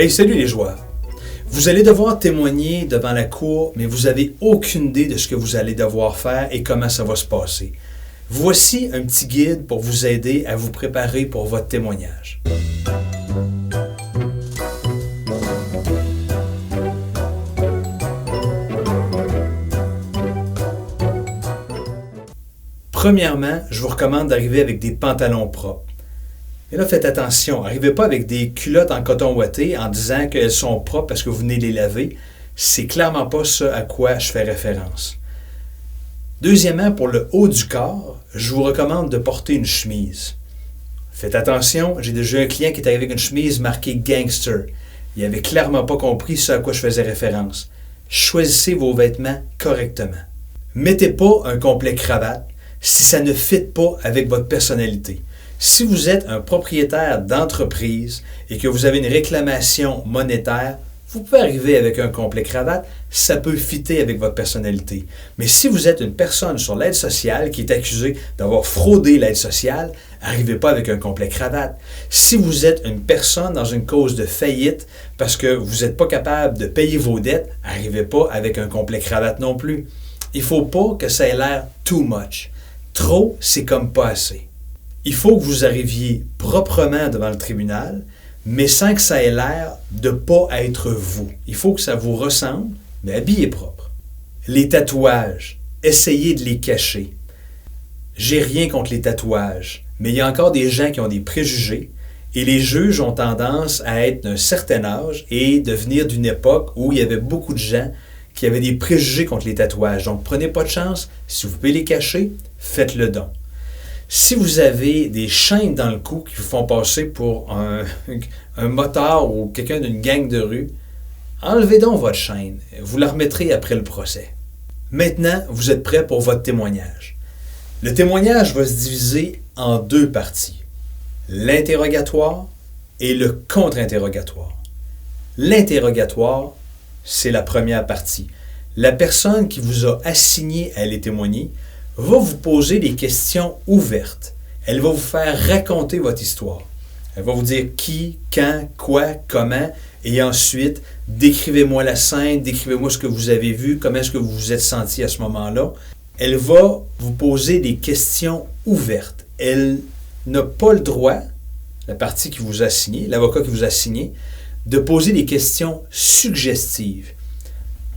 Hey, salut les joueurs! Vous allez devoir témoigner devant la cour, mais vous n'avez aucune idée de ce que vous allez devoir faire et comment ça va se passer. Voici un petit guide pour vous aider à vous préparer pour votre témoignage. Premièrement, je vous recommande d'arriver avec des pantalons propres. Et là, faites attention, n'arrivez pas avec des culottes en coton ouaté en disant qu'elles sont propres parce que vous venez les laver. C'est clairement pas ce à quoi je fais référence. Deuxièmement, pour le haut du corps, je vous recommande de porter une chemise. Faites attention, j'ai déjà eu un client qui est arrivé avec une chemise marquée « Gangster ». Il n'avait clairement pas compris ce à quoi je faisais référence. Choisissez vos vêtements correctement. Mettez pas un complet cravate si ça ne fit pas avec votre personnalité. Si vous êtes un propriétaire d'entreprise et que vous avez une réclamation monétaire, vous pouvez arriver avec un complet cravate, ça peut fitter avec votre personnalité. Mais si vous êtes une personne sur l'aide sociale qui est accusée d'avoir fraudé l'aide sociale, n'arrivez pas avec un complet cravate. Si vous êtes une personne dans une cause de faillite parce que vous n'êtes pas capable de payer vos dettes, n'arrivez pas avec un complet cravate non plus. Il ne faut pas que ça ait l'air too much. Trop, c'est comme pas assez. Il faut que vous arriviez proprement devant le tribunal, mais sans que ça ait l'air de ne pas être vous. Il faut que ça vous ressemble, mais habillé propre. Les tatouages, essayez de les cacher. J'ai rien contre les tatouages, mais il y a encore des gens qui ont des préjugés et les juges ont tendance à être d'un certain âge et de venir d'une époque où il y avait beaucoup de gens qui avaient des préjugés contre les tatouages. Donc, prenez pas de chance. Si vous pouvez les cacher, faites-le donc. Si vous avez des chaînes dans le cou qui vous font passer pour un motard ou quelqu'un d'une gang de rue, enlevez donc votre chaîne. Vous la remettrez après le procès. Maintenant, vous êtes prêts pour votre témoignage. Le témoignage va se diviser en deux parties. L'interrogatoire et le contre-interrogatoire. L'interrogatoire, c'est la première partie. La personne qui vous a assigné à aller témoigner va vous poser des questions ouvertes. Elle va vous faire raconter votre histoire. Elle va vous dire qui, quand, quoi, comment, et ensuite, décrivez-moi la scène, décrivez-moi ce que vous avez vu, comment est-ce que vous vous êtes senti à ce moment-là. Elle va vous poser des questions ouvertes. Elle n'a pas le droit, la partie qui vous a signé, l'avocat qui vous a signé, de poser des questions suggestives.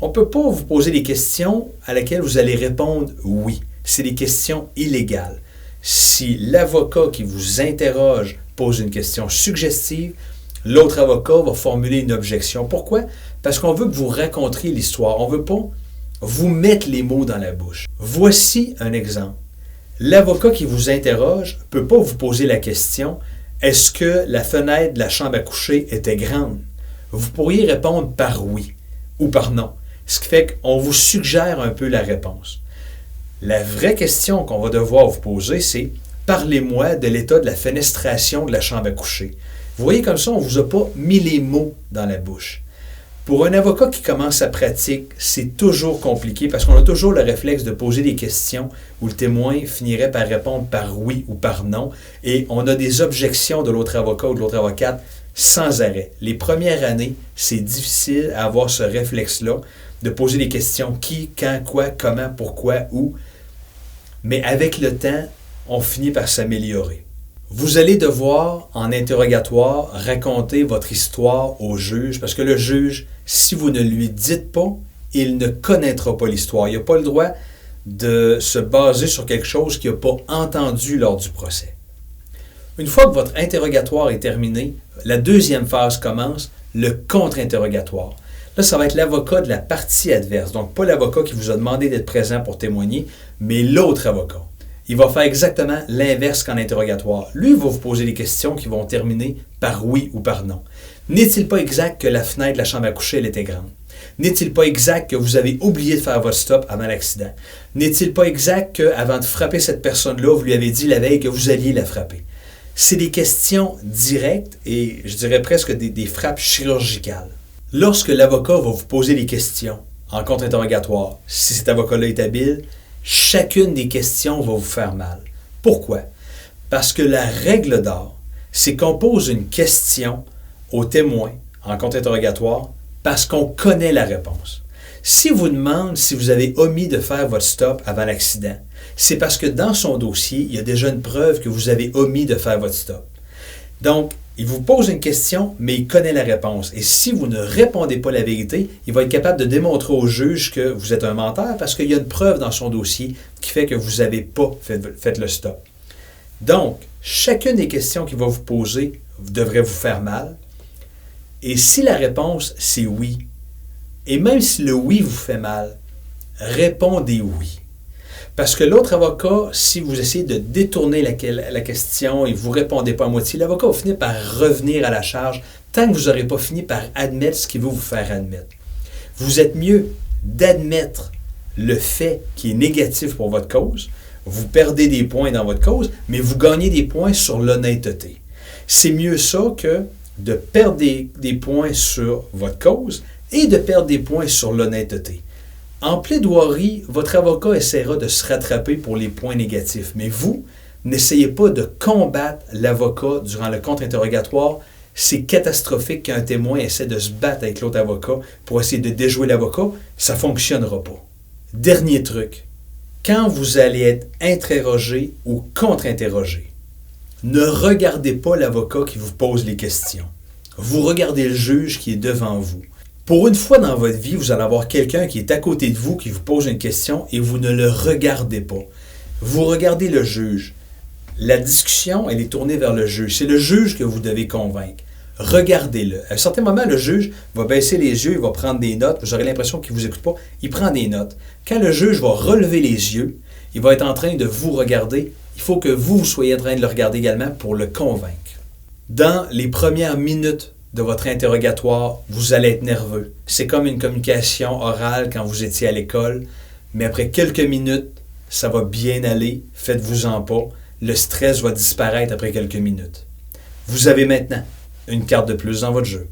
On ne peut pas vous poser des questions à laquelle vous allez répondre « oui ». C'est des questions illégales. Si l'avocat qui vous interroge pose une question suggestive, l'autre avocat va formuler une objection. Pourquoi? Parce qu'on veut que vous racontiez l'histoire. On ne veut pas vous mettre les mots dans la bouche. Voici un exemple. L'avocat qui vous interroge ne peut pas vous poser la question « Est-ce que la fenêtre de la chambre à coucher était grande? » Vous pourriez répondre par oui ou par non. Ce qui fait qu'on vous suggère un peu la réponse. La vraie question qu'on va devoir vous poser, c'est « Parlez-moi de l'état de la fenestration de la chambre à coucher. » Vous voyez, comme ça, on ne vous a pas mis les mots dans la bouche. Pour un avocat qui commence sa pratique, c'est toujours compliqué parce qu'on a toujours le réflexe de poser des questions où le témoin finirait par répondre par oui ou par non et on a des objections de l'autre avocat ou de l'autre avocate sans arrêt. Les premières années, c'est difficile à avoir ce réflexe-là de poser des questions qui, quand, quoi, comment, pourquoi, où. Mais avec le temps, on finit par s'améliorer. Vous allez devoir, en interrogatoire, raconter votre histoire au juge parce que le juge, si vous ne lui dites pas, il ne connaîtra pas l'histoire. Il n'a pas le droit de se baser sur quelque chose qu'il n'a pas entendu lors du procès. Une fois que votre interrogatoire est terminé, la deuxième phase commence, le contre-interrogatoire. Là, ça va être l'avocat de la partie adverse. Donc, pas l'avocat qui vous a demandé d'être présent pour témoigner, mais l'autre avocat. Il va faire exactement l'inverse qu'en interrogatoire. Lui, il va vous poser des questions qui vont terminer par oui ou par non. N'est-il pas exact que la fenêtre de la chambre à coucher, elle était grande? N'est-il pas exact que vous avez oublié de faire votre stop avant l'accident? N'est-il pas exact qu'avant de frapper cette personne-là, vous lui avez dit la veille que vous alliez la frapper? C'est des questions directes et je dirais presque des frappes chirurgicales. Lorsque l'avocat va vous poser des questions en contre-interrogatoire, si cet avocat-là est habile, chacune des questions va vous faire mal. Pourquoi? Parce que la règle d'or, c'est qu'on pose une question au témoin en contre-interrogatoire parce qu'on connaît la réponse. Si vous demande si vous avez omis de faire votre stop avant l'accident, c'est parce que dans son dossier, il y a déjà une preuve que vous avez omis de faire votre stop. Donc, il vous pose une question, mais il connaît la réponse. Et si vous ne répondez pas la vérité, il va être capable de démontrer au juge que vous êtes un menteur parce qu'il y a une preuve dans son dossier qui fait que vous n'avez pas fait le stop. Donc, chacune des questions qu'il va vous poser devrait vous faire mal. Et si la réponse, c'est oui, et même si le oui vous fait mal, répondez oui. Parce que l'autre avocat, si vous essayez de détourner la question et vous ne répondez pas à moitié, l'avocat va finir par revenir à la charge tant que vous n'aurez pas fini par admettre ce qu'il veut vous faire admettre. Vous êtes mieux d'admettre le fait qui est négatif pour votre cause. Vous perdez des points dans votre cause, mais vous gagnez des points sur l'honnêteté. C'est mieux ça que de perdre des points sur votre cause et de perdre des points sur l'honnêteté. En plaidoirie, votre avocat essaiera de se rattraper pour les points négatifs, mais vous, n'essayez pas de combattre l'avocat durant le contre-interrogatoire. C'est catastrophique qu'un témoin essaie de se battre avec l'autre avocat pour essayer de déjouer l'avocat. Ça ne fonctionnera pas. Dernier truc, quand vous allez être interrogé ou contre-interrogé, ne regardez pas l'avocat qui vous pose les questions. Vous regardez le juge qui est devant vous. Pour une fois dans votre vie, vous allez avoir quelqu'un qui est à côté de vous, qui vous pose une question et vous ne le regardez pas. Vous regardez le juge. La discussion, elle est tournée vers le juge. C'est le juge que vous devez convaincre. Regardez-le. À un certain moment, le juge va baisser les yeux, il va prendre des notes. Vous aurez l'impression qu'il ne vous écoute pas. Il prend des notes. Quand le juge va relever les yeux, il va être en train de vous regarder. Il faut que vous soyez en train de le regarder également pour le convaincre. Dans les premières minutes de votre interrogatoire, vous allez être nerveux. C'est comme une communication orale quand vous étiez à l'école, mais après quelques minutes, ça va bien aller, faites-vous-en pas. Le stress va disparaître après quelques minutes. Vous avez maintenant une carte de plus dans votre jeu.